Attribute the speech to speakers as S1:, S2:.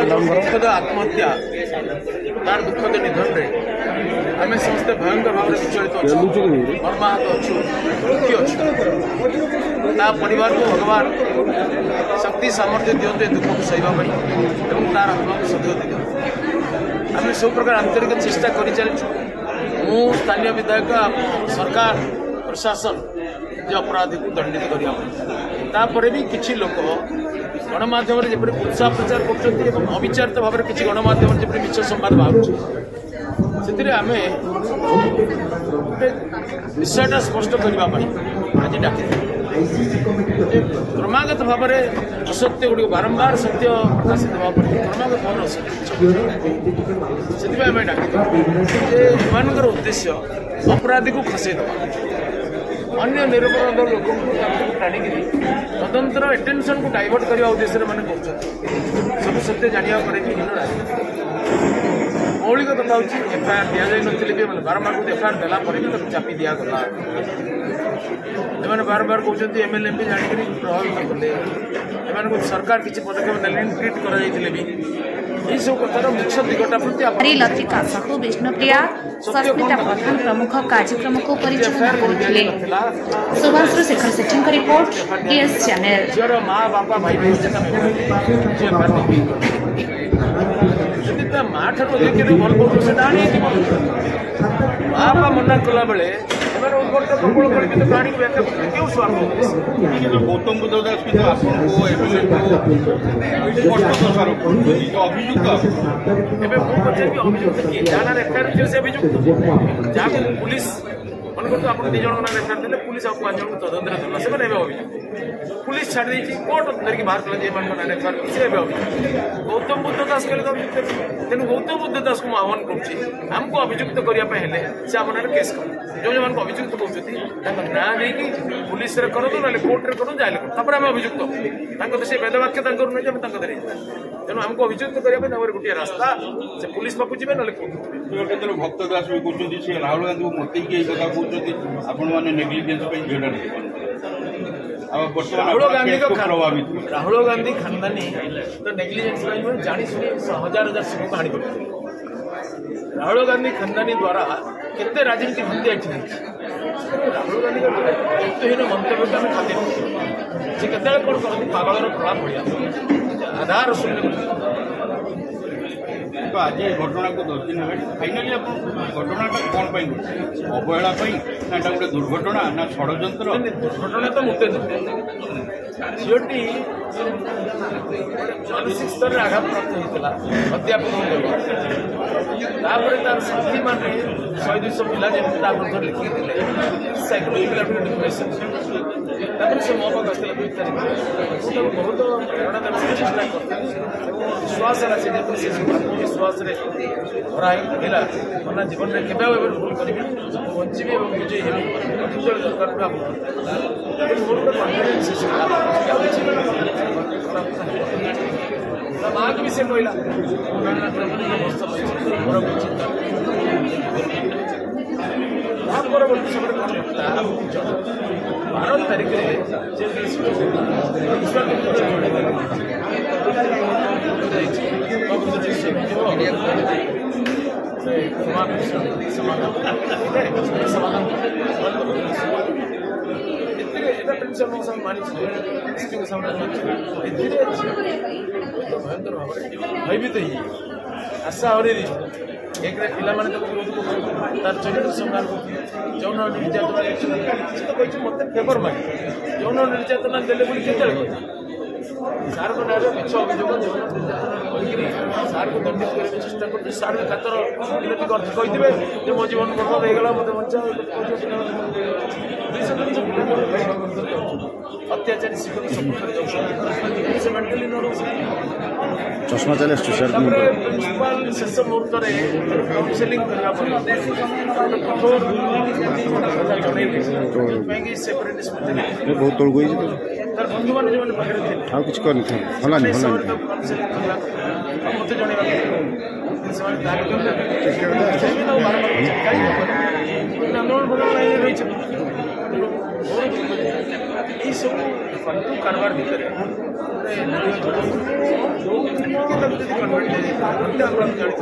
S1: दुखद आत्महत्या तार दुखद निधन रे आम समस्ते भयंकर भाव में विचलित अच्छु मर्माहत अच्छु दुखी अच्छु परिवार को भगवान शक्ति सामर्थ्य दिखते दुख को सहवाई और तार आत्मा को सदगति दिखते आम सब प्रकार आंतरिक चेष्टा कर चलु मु स्थानीय विधायक सरकार प्रशासन जो अपराधी को दंडित करने भी किसी लोक गणमाध्यम जब उत्साह प्रचार कर अविचारित भाव में किसी गणमाध्यम जब मिछ संवाद बाहर से आम विषयटा स्पष्ट करने आज डाक क्रमागत भाव में असत्य गुड़ बारंबार सत्य प्रकाशित क्रमागत भाव में से आम डाक उद्देश्य अपराधी को खसईद अन्य निरपराध लोक टाणिक तदंतर एटेंशन को डाइवर्ट करने उद्देश्य मैंने सब सत्य जाना पर भी मौलिक कथा हूँ एफआईआर दि जाए भी बारंबार एफआईआर देला भी चापी दिगला बारंबार कहते एमएलए एमपी जाणिक प्रभावित कले एम सरकार किसी पदक्षेप ने ट्रिट कर सब कथार मुख्य दिगटा प्रति
S2: लतिका साहू विष्णुप्रिया सस्मिता प्रधान प्रमुख कार्यक्रम को परिचालना करते सुभाष शेखर सेठी रिपोर्ट डीएस चैनल
S1: झीर माँ बापा भाई भाई माँ ठार भल पाऊँ से बापा मना कला बेले प्रबल कर क्यों स्वार्थ
S3: गौतम बुद्ध दास
S1: अभियुक्त किए जहाँ एफआईआर थे से अभियुक्त जहाँ पुलिस मन करते आप निज जन एफआईआर देते पुलिस आप 5 जन तदंत देला से अभियुक्त पुलिस छाड़ दी कोर्ट धरिक बाहर कला एफआईआर से अभियुक्त गौतम बुद्ध दास कहले तेणु गौतम बुद्ध दास को आह्वान करमको अभियुक्त करने से आम ना केस कर जो जो अभियुक्त कहते ना नहीं पुलिस करूँ ना कोर्टे करूँ जाए तापर आम अभियुक्त से वेदवाक्य नहीं तेणु आमको अभियुक्त करने गोटे रास्ता से पुलिस पाक जी ना
S3: भक्त दास भी कहते राहुल गांधी को मत कथा कहते आपण मैंने नेग्लिजेंस
S1: राहुल गांधी खानदानी तो नेग्लिजेंस जानी शुणी हजार हजार सिंह को हाणी पड़े राहुल गांधी खानदानी द्वारा केते राजनीति हत्या राहुल गांधी दायित्वहीन मंतव्य को आम खातिर से केत कौन करती पागलर प्रभाव भाया आधार शून्य
S3: तो आज घटना को 10 दिन फाइनाली घटना कौन अवहेला ना गोटे दुर्घटना ना षड्यंत्र
S1: दुर्घटना तो मुते झीटी मानसिक स्तर में आघात प्राप्त होता अध्यापक तार साथी मैंने 100-200 पिला विरुद्ध लिखी साइकोलॉजिकल डिप्रेशन से मो पाक आसला 2 तारीख बहुत प्रेरणा देने चेष्टा करते विश्वास विश्वास भराई कहला मना जीवन में केवे भूल करी बची और विजयी हेबी दरकार पूरा माँ भी से कहला परवर्ती समय 12 तारीख भयभीत आशा हर एक पिला विरोध तार चरित्र संहार यौन निर्यातना मत फेवर मांगे यौन निर्यातना देले सार को मिछ अभियोग सार को दंडित करने चेष्टा कर सार खातर विनती कही मो जीवन बर्बाद होगा मत बचा अत्याचारी शिक्षक सब मेन्टाली
S4: चश्मा चले
S1: प्रिंसिपाल शेष मुहूर्त काउनसेलिंग सेपरेट
S4: बहुत तौक
S1: तार बंधु मैंने जो पाखे थे मत जन आंदोलन रही ये सब फालतू कारबार भितर अपराध जानी